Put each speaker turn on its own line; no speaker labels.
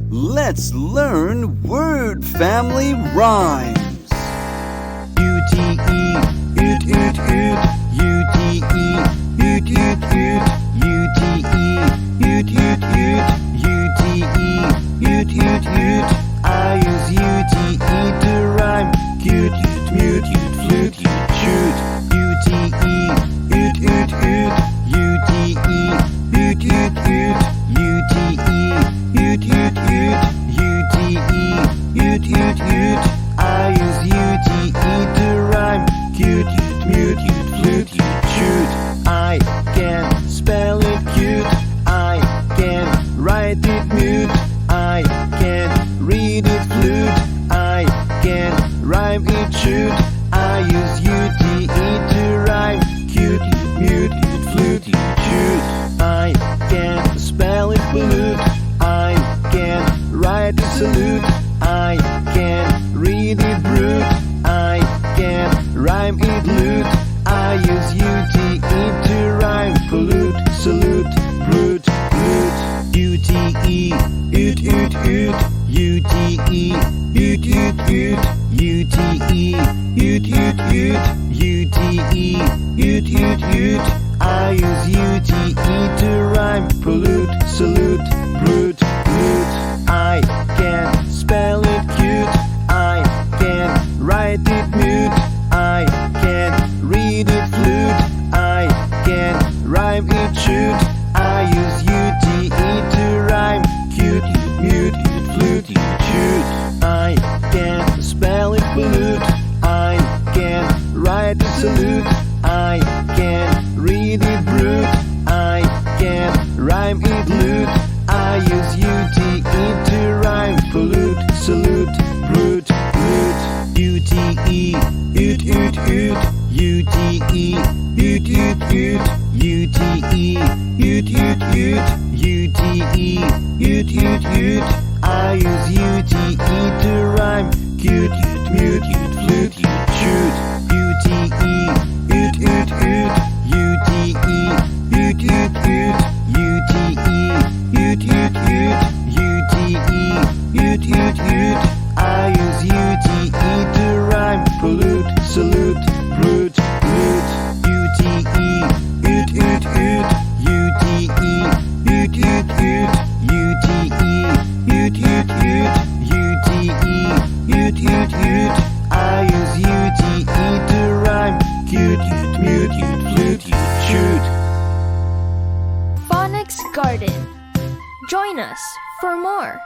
Let's learn word family rhymes. UTE, oot oot oot. UTE, oot oot oot. UTE, oot oot oot. UTE, oot oot oot. I use UTE to rhyme. Cute, mute, flute, shoot. UTE, oot oot oot. UTE, oot oot oot. UTE, oot oot oot. UTE, oot oot oot. I use UTE to rhyme. Cute, mute, flute, shoot. I can spell it cute. I can write it mute. I can read it flute. I can rhyme it shoot. I use UTE to rhyme. Cute, mute, flute, shoot. I can spell it pollute. I can write it salute. I can read it brute. I can rhyme it loot. I use UTE to rhyme. Pollute, salute, brute, loot. UTE, oot oot oot. UTE, oot oot oot. UTE, oot oot oot. UTE, oot oot oot. I use UTE to rhyme. Pollute, salute, brute, loot. I can spell it cute. I can write it mute. I can read it flute. I can rhyme it shoot. I use UTE to rhyme. Cute, mute, flute, shoot. I can spell it pollute. I can write it salute. I can read it brute. I can rhyme it loot. I use UTE to rhyme. Pollute, salute, brute, loot. UTE, oot oot oot. UTE, oot oot oot. UTE, oot oot oot. UTE, oot oot oot. I use UTE to rhyme. Cute, mute, flute, shoot. UTE, oot oot oot. UTE, oot oot oot. UTE, oot oot oot. UTE, oot oot oot. I use UTE to rhyme. Pollute, salute, brute, loot. UTE, oot oot oot. UTE, oot oot oot. UTE, oot oot oot. UTE, oot oot oot. I use UTE to rhyme. Cute, mute, flute, shoot.
Phonics Garden. Join us for more.